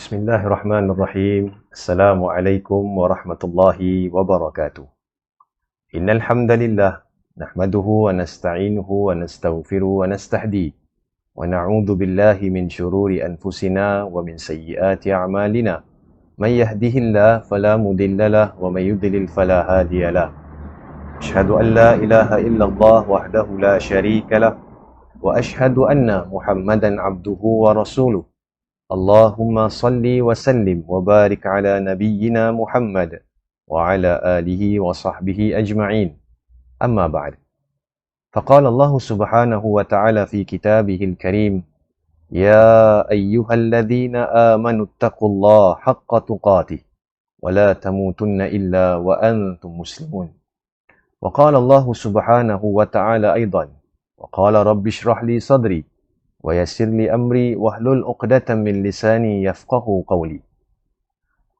Bismillahirrahmanirrahim. Assalamualaikum warahmatullahi wabarakatuh. Innal hamdalillah nahmaduhu wa nasta'inuhu wa nastaghfiruhu wa nastahdi wa na'udzu billahi min shururi anfusina wa min sayyiati a'malina. May yahdihillahu fala mudhillalah wa may yudlil fala hadiyalah. Asyhadu an la ilaha illallah wahdahu la syarikalah wa asyhadu anna Muhammadan abduhu wa rasuluh. Allahumma salli wa sallim wa barik ala nabiyyina Muhammad wa ala alihi wa sahbihi ajma'in. Amma ba'd. Faqala Allah subhanahu wa ta'ala fi kitabihil karim, Ya ayyuhalladzina amanu attaqullaha haqqa tuqatih wa la tamutunna illa wa antum muslimun. Wa qala Allah subhanahu wa ta'ala aidan, wa qala rabbi shrah li sadri wa yassir li amri wahlul 'uqdatam min lisani yafqahu qawli.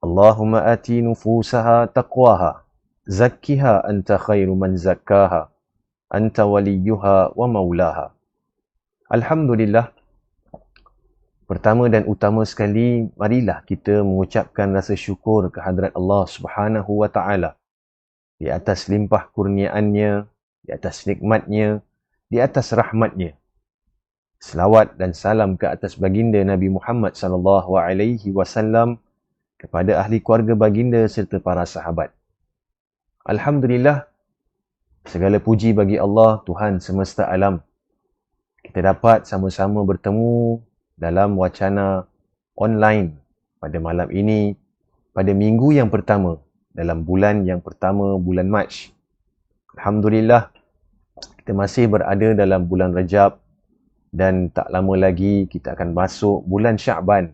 Allahumma ati nufusaha taqwaha zakkiha anta khairu man zakkaha anta waliyuha wa maulaha. Alhamdulillah. Pertama dan utama sekali, marilah kita mengucapkan rasa syukur kehadrat Allah Subhanahu wa taala di atas limpah kurniaannya, di atas nikmatnya, di atas rahmatnya. Selawat dan salam ke atas baginda Nabi Muhammad sallallahu alaihi wasallam, kepada ahli keluarga baginda serta para sahabat. Alhamdulillah, segala puji bagi Allah, Tuhan semesta alam. Kita dapat sama-sama bertemu dalam wacana online pada malam ini, pada minggu yang pertama dalam bulan yang pertama, bulan Mac. Alhamdulillah, kita masih berada dalam bulan Rajab. Dan tak lama lagi kita akan masuk bulan Sya'ban.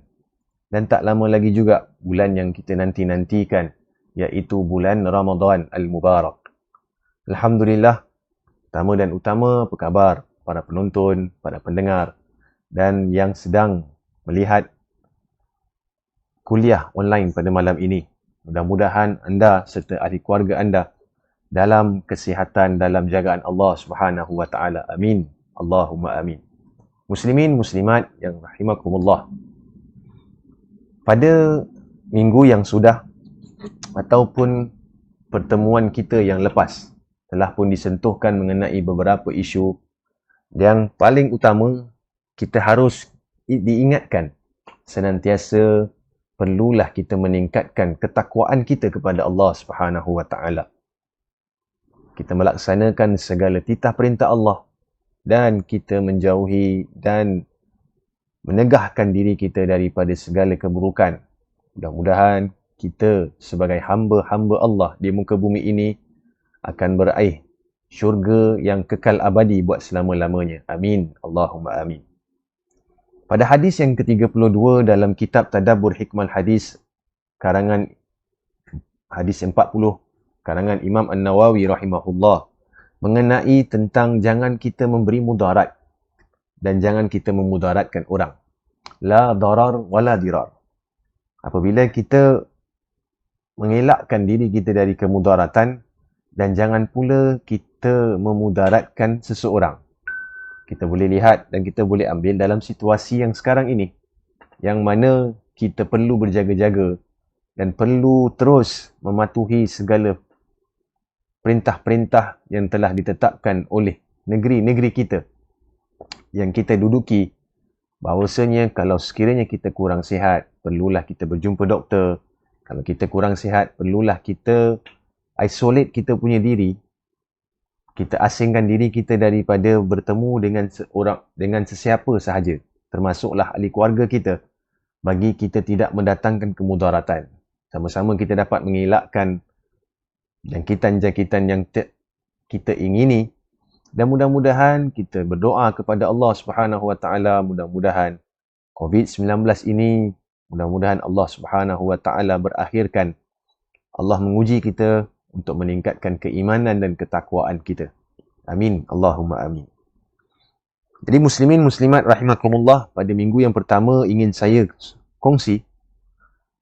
Dan tak lama lagi juga bulan yang kita nanti-nantikan, iaitu bulan Ramadan Al-Mubarak. Alhamdulillah, pertama dan utama, apa khabar para penonton, para pendengar dan yang sedang melihat kuliah online pada malam ini. Mudah-mudahan anda serta ahli keluarga anda dalam kesihatan, dalam jagaan Allah Subhanahu wa taala. Amin. Allahumma amin. Muslimin, muslimat yang rahimakumullah. Pada minggu yang sudah ataupun pertemuan kita yang lepas telah pun disentuhkan mengenai beberapa isu yang paling utama kita harus diingatkan senantiasa perlulah kita meningkatkan ketakwaan kita kepada Allah Subhanahu wa taala. Kita melaksanakan segala titah perintah Allah dan kita menjauhi dan menegahkan diri kita daripada segala keburukan. Mudah-mudahan kita sebagai hamba-hamba Allah di muka bumi ini akan beraih syurga yang kekal abadi buat selama-lamanya. Amin. Allahumma amin. Pada hadis yang ke-32 dalam kitab Tadabbur Hikmal Hadis, karangan hadis 40, karangan Imam An-Nawawi rahimahullah, mengenai tentang jangan kita memberi mudarat dan jangan kita memudaratkan orang. La darar wala dirar. Apabila kita mengelakkan diri kita dari kemudaratan dan jangan pula kita memudaratkan seseorang. Kita boleh lihat dan kita boleh ambil dalam situasi yang sekarang ini, yang mana kita perlu berjaga-jaga dan perlu terus mematuhi segala perintah-perintah yang telah ditetapkan oleh negeri-negeri kita yang kita duduki, bahawasanya kalau sekiranya kita kurang sihat, perlulah kita berjumpa doktor. Kalau kita kurang sihat, perlulah kita isolate kita punya diri. Kita asingkan diri kita daripada bertemu dengan sesiapa sahaja, termasuklah ahli keluarga kita, bagi kita tidak mendatangkan kemudaratan. sama-sama kita dapat mengelakkan jangkitan-jangkitan yang kita ingini. Dan mudah-mudahan kita berdoa kepada Allah Subhanahu Wa Taala, mudah-mudahan COVID-19 ini, mudah-mudahan Allah Subhanahu Wa Taala berakhirkan. Allah menguji kita untuk meningkatkan keimanan dan ketakwaan kita. Amin. Allahumma amin. Jadi muslimin muslimat rahimakumullah, pada minggu yang pertama ingin saya kongsi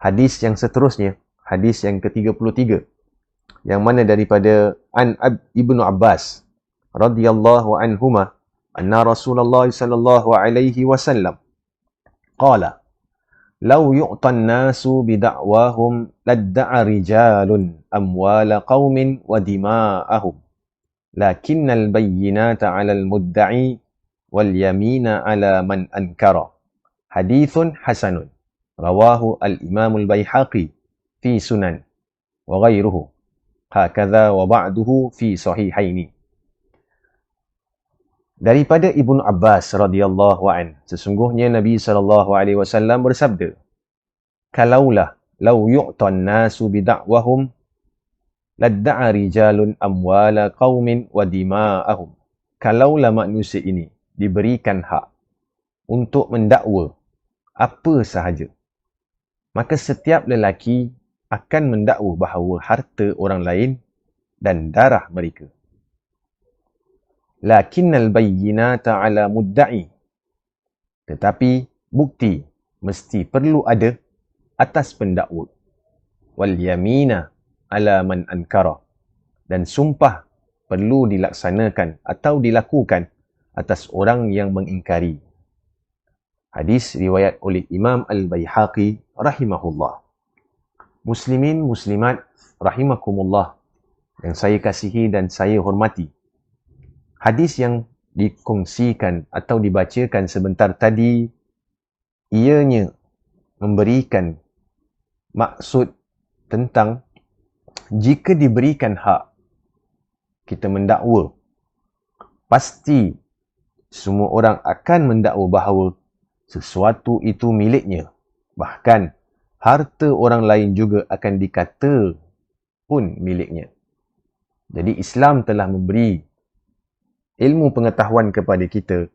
hadis yang seterusnya, hadis yang ke-33, yang mana daripada Ibnu Abbas radhiyallahu anhuma anna Rasulullah sallallahu alaihi wasallam qala law yu'tan nasu bida'wahum ladda'a rijalun amwala qaumin wa dima'ahum lakinnal bayyinata 'alal mudda'i wal yamina 'ala man ankara. Hadithun hasanun rawahu al-Imam al-Baihaqi fi Sunan wa ghairuhu hakadha wa ba'duhu fi sahihaini. Daripada Ibnu Abbas radhiyallahu an, sesungguhnya Nabi sallallahu alaihi wasallam bersabda, kalaulah law yu'tan nasu bida'wahum ladda'a rijalun amwala qaumin wa dima'ahum. Kalaulah manusia ini diberikan hak untuk mendakwa apa sahaja, maka setiap lelaki akan mendakwa bahawa harta orang lain dan darah mereka. Lakinnal bayyinata 'ala mudda'i. Tetapi bukti mesti perlu ada atas pendakwa. Wal yamina 'ala man ankara. Dan sumpah perlu dilaksanakan atau dilakukan atas orang yang mengingkari. Hadis riwayat oleh Imam Al-Baihaqi rahimahullah. Muslimin muslimat rahimakumullah yang saya kasihi dan saya hormati. Hadis yang dikongsikan atau dibacakan sebentar tadi, ianya memberikan maksud tentang jika diberikan hak kita mendakwa, pasti semua orang akan mendakwa bahawa sesuatu itu miliknya. Bahkan harta orang lain juga akan dikata pun miliknya. Jadi Islam telah memberi ilmu pengetahuan kepada kita,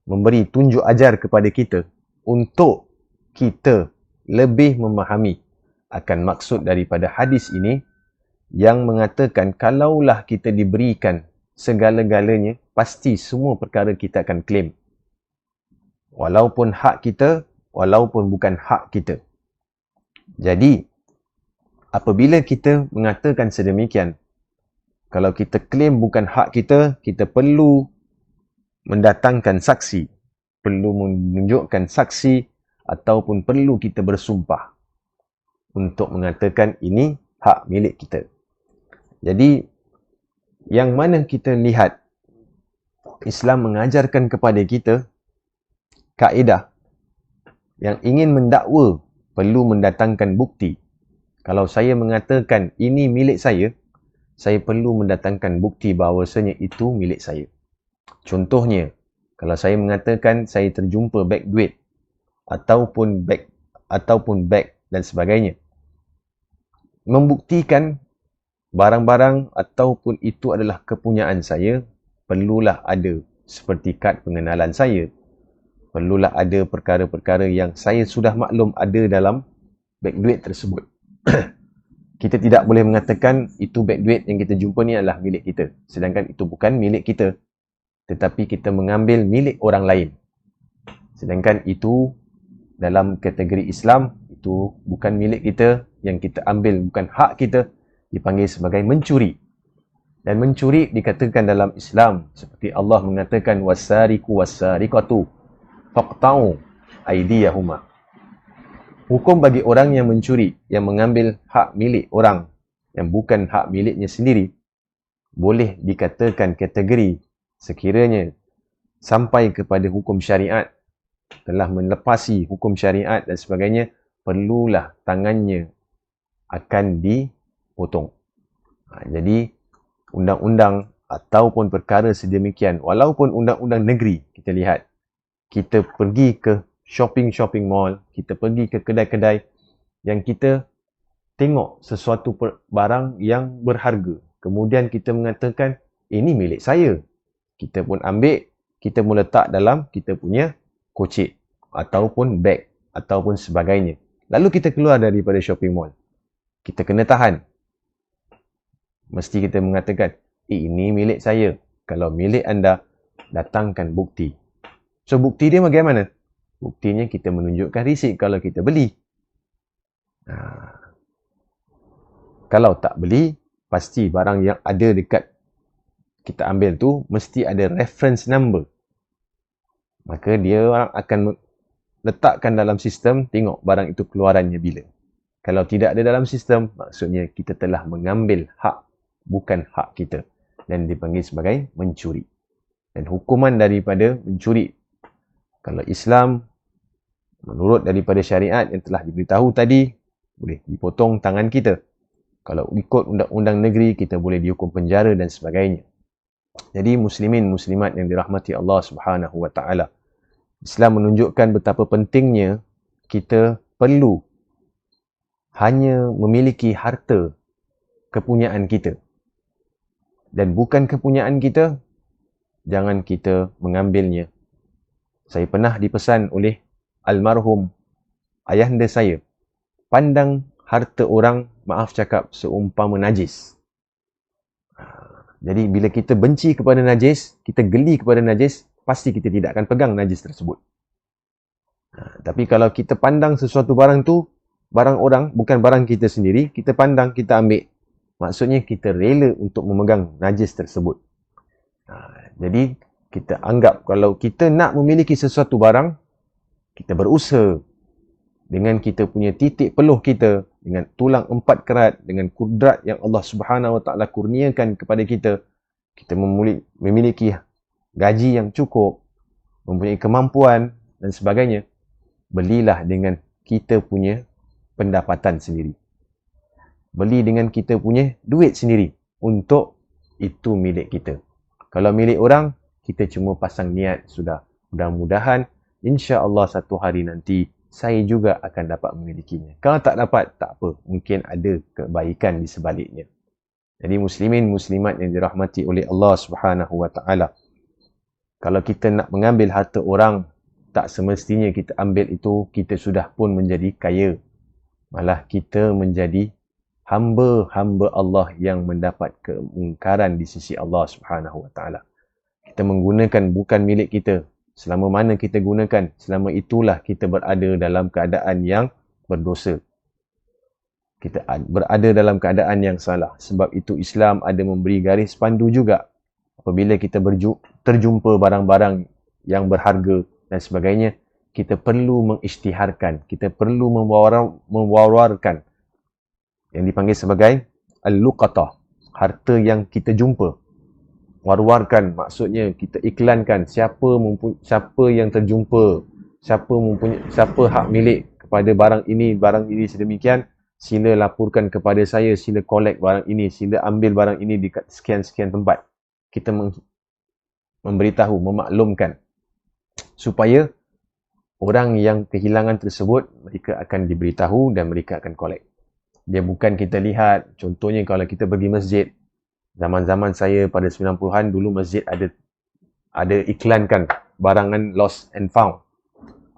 memberi tunjuk ajar kepada kita untuk kita lebih memahami akan maksud daripada hadis ini yang mengatakan kalaulah kita diberikan segala-galanya, pasti semua perkara kita akan claim. Walaupun hak kita, walaupun bukan hak kita. Jadi, apabila kita mengatakan sedemikian, kalau kita claim bukan hak kita, kita perlu mendatangkan saksi, perlu menunjukkan saksi ataupun perlu kita bersumpah untuk mengatakan ini hak milik kita. Jadi, yang mana kita lihat Islam mengajarkan kepada kita kaedah yang ingin mendakwa perlu mendatangkan bukti. Kalau saya mengatakan ini milik saya perlu mendatangkan bukti bahawasanya itu milik saya. Contohnya, kalau saya mengatakan saya terjumpa beg duit ataupun beg dan sebagainya, membuktikan barang-barang ataupun itu adalah kepunyaan saya, perlulah ada seperti kad pengenalan saya, perlulah ada perkara-perkara yang saya sudah maklum ada dalam beg duit tersebut. Kita tidak boleh mengatakan itu beg duit yang kita jumpa ni adalah milik kita, sedangkan itu bukan milik kita, tetapi kita mengambil milik orang lain. Sedangkan itu dalam kategori Islam, itu bukan milik kita, yang kita ambil bukan hak kita, dipanggil sebagai mencuri. Dan mencuri dikatakan dalam Islam seperti Allah mengatakan wasariqu wasariqatu faqta'u aydiyahuma. Hukum bagi orang yang mencuri, yang mengambil hak milik orang yang bukan hak miliknya sendiri, boleh dikatakan kategori sekiranya sampai kepada hukum syariat, telah melepasi hukum syariat dan sebagainya, perlulah tangannya akan dipotong. Jadi, undang-undang ataupun perkara sedemikian, walaupun undang-undang negeri, kita lihat, kita pergi ke shopping mall, kita pergi ke kedai-kedai yang kita tengok sesuatu barang yang berharga. Kemudian kita mengatakan, ini milik saya. Kita pun ambil, kita pun letak dalam kita punya kocik ataupun beg ataupun sebagainya. Lalu kita keluar daripada shopping mall. Kita kena tahan. Mesti kita mengatakan, ini milik saya. Kalau milik anda, datangkan bukti. So, bukti dia bagaimana? Buktinya kita menunjukkan resit kalau kita beli. Kalau tak beli, pasti barang yang ada dekat kita ambil tu, mesti ada reference number. Maka dia akan letakkan dalam sistem, tengok barang itu keluarannya bila. Kalau tidak ada dalam sistem, maksudnya kita telah mengambil hak, bukan hak kita. Dan dipanggil sebagai mencuri. Dan hukuman daripada mencuri, kalau Islam, menurut daripada syariat yang telah diberitahu tadi, boleh dipotong tangan kita. Kalau ikut undang-undang negeri, kita boleh dihukum penjara dan sebagainya. Jadi muslimin, muslimat yang dirahmati Allah Subhanahu wa taala. Islam menunjukkan betapa pentingnya kita perlu hanya memiliki harta kepunyaan kita. Dan bukan kepunyaan kita, jangan kita mengambilnya. Saya pernah dipesan oleh almarhum ayahanda saya, pandang harta orang, maaf cakap, seumpama najis. Jadi bila kita benci kepada najis, kita geli kepada najis, pasti kita tidak akan pegang najis tersebut. Tapi kalau kita pandang sesuatu barang tu, barang orang, bukan barang kita sendiri, kita pandang, kita ambil. Maksudnya kita rela untuk memegang najis tersebut. Jadi kita anggap kalau kita nak memiliki sesuatu barang, kita berusaha dengan kita punya titik peluh kita, dengan tulang 4 kerat, dengan kudrat yang Allah Subhanahu Wa Taala kurniakan kepada kita, kita memiliki gaji yang cukup, mempunyai kemampuan dan sebagainya, belilah dengan kita punya pendapatan sendiri. Beli dengan kita punya duit sendiri, untuk itu milik kita. Kalau milik orang, kita cuma pasang niat sudah. Mudah-mudahan insya-Allah satu hari nanti saya juga akan dapat memilikinya. Kalau tak dapat, tak apa. Mungkin ada kebaikan di sebaliknya. Jadi muslimin, muslimat yang dirahmati oleh Allah Subhanahu Wa Taala. Kalau kita nak mengambil harta orang, tak semestinya kita ambil itu, kita sudah pun menjadi kaya. Malah kita menjadi hamba-hamba Allah yang mendapat keungkaran di sisi Allah Subhanahu Wa Taala. Kita menggunakan bukan milik kita. Selama mana kita gunakan, selama itulah kita berada dalam keadaan yang berdosa. Kita berada dalam keadaan yang salah. Sebab itu Islam ada memberi garis pandu juga. Apabila kita terjumpa barang-barang yang berharga dan sebagainya, kita perlu mengisytiharkan, kita perlu mewawarkan yang dipanggil sebagai al-luqatah, harta yang kita jumpa. War-warkan maksudnya kita iklankan siapa yang terjumpa, siapa hak milik kepada barang ini sedemikian, sila laporkan kepada saya, sila collect barang ini, sila ambil barang ini di sekian-sekian tempat. Kita memberitahu, memaklumkan supaya orang yang kehilangan tersebut, mereka akan diberitahu dan mereka akan collect. Dia bukan kita lihat, contohnya kalau kita pergi masjid, zaman-zaman saya pada 90-an, dulu masjid ada iklankan barangan lost and found.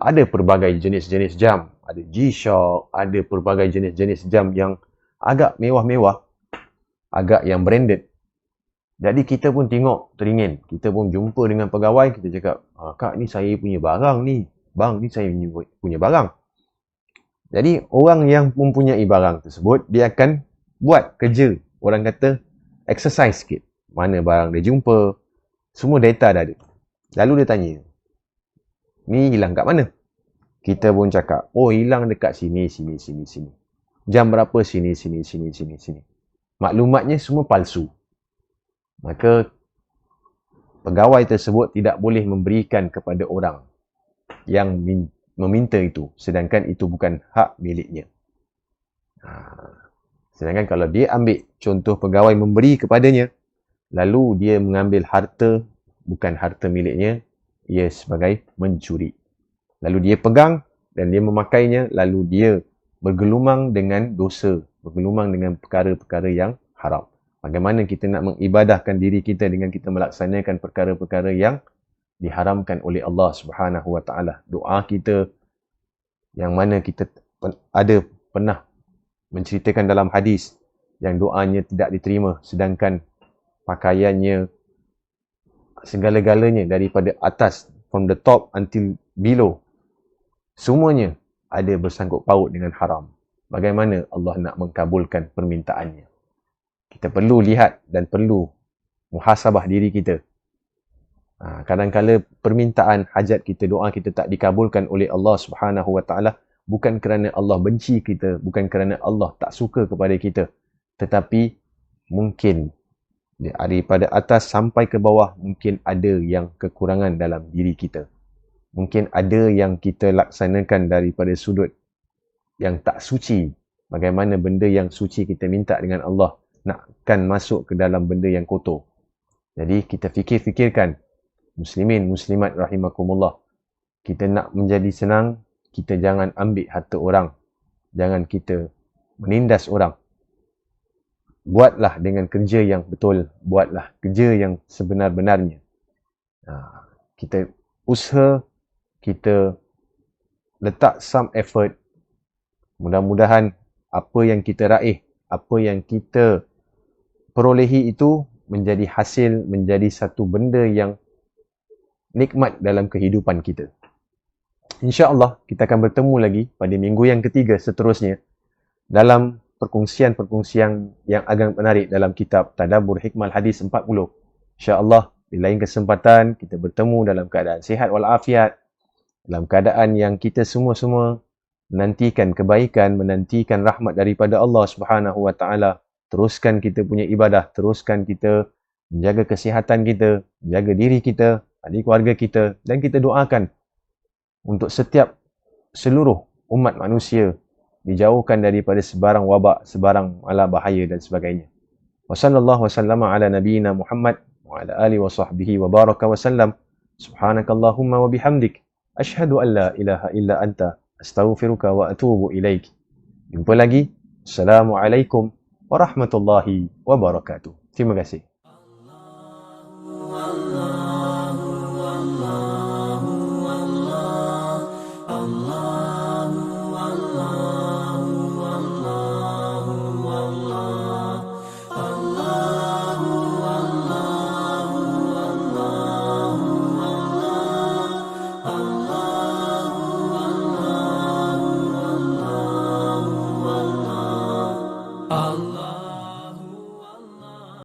Ada pelbagai jenis-jenis jam, ada G-Shock, ada pelbagai jenis-jenis jam yang agak mewah-mewah, agak yang branded. Jadi kita pun tengok, teringin, kita pun jumpa dengan pegawai, kita cakap, kak, ni saya punya barang ni, bang, ni saya punya barang. Jadi orang yang mempunyai barang tersebut, dia akan buat kerja, orang kata exercise sikit. Mana barang dia jumpa, semua data dah ada. Lalu dia tanya, ni hilang kat mana? Kita pun cakap, oh hilang dekat sini. Jam berapa? Sini. Maklumatnya semua palsu. Maka pegawai tersebut tidak boleh memberikan kepada orang yang meminta itu, sedangkan itu bukan hak miliknya. Sedangkan kalau dia ambil contoh pegawai memberi kepadanya, lalu dia mengambil harta, bukan harta miliknya, ia sebagai mencuri. Lalu dia pegang dan dia memakainya, lalu dia bergelumang dengan dosa, bergelumang dengan perkara-perkara yang haram. Bagaimana kita nak mengibadahkan diri kita dengan kita melaksanakan perkara-perkara yang diharamkan oleh Allah Subhanahu Wa Taala. Doa kita yang mana kita ada pernah menceritakan dalam hadis yang doanya tidak diterima, sedangkan pakaiannya segala-galanya daripada atas, from the top until below, semuanya ada bersangkut paut dengan haram. Bagaimana Allah nak mengkabulkan permintaannya? Kita perlu lihat dan perlu muhasabah diri kita. Kadang-kala permintaan, hajat kita, doa kita tak dikabulkan oleh Allah Subhanahu Wa Taala bukan kerana Allah benci kita, bukan kerana Allah tak suka kepada kita, tetapi mungkin daripada atas sampai ke bawah mungkin ada yang kekurangan dalam diri kita. Mungkin ada yang kita laksanakan daripada sudut yang tak suci. Bagaimana benda yang suci kita minta dengan Allah nakkan masuk ke dalam benda yang kotor. Jadi kita fikirkan, muslimin, muslimat rahimakumullah. Kita nak menjadi senang, kita jangan ambil harta orang. Jangan kita menindas orang. Buatlah dengan kerja yang betul. Buatlah kerja yang sebenar-benarnya. Kita usaha, kita letak some effort. Mudah-mudahan apa yang kita raih, apa yang kita perolehi itu menjadi hasil, menjadi satu benda yang nikmat dalam kehidupan kita. InsyaAllah kita akan bertemu lagi pada minggu yang ketiga seterusnya dalam perkongsian-perkongsian yang agak menarik dalam kitab Tadabbur Hikmah Hadis 40. InsyaAllah di lain kesempatan kita bertemu dalam keadaan sihat walafiat, dalam keadaan yang kita semua-semua menantikan kebaikan, menantikan rahmat daripada Allah Subhanahu Wa Taala. Teruskan kita punya ibadah, teruskan kita menjaga kesihatan kita, menjaga diri kita, ahli keluarga kita, dan kita doakan untuk setiap seluruh umat manusia dijauhkan daripada sebarang wabak, sebarang mala bahaya dan sebagainya. Wa sallallahu wasallama ala nabiyyina Muhammad wa ala alihi wa sahbihi wa baraka wa sallam. Subhanakallahumma wa bihamdik asyhadu an la ilaha illa anta astaghfiruka wa atubu ilaik. Jumpa lagi. Assalamualaikum warahmatullahi wabarakatuh. Terima kasih. Allah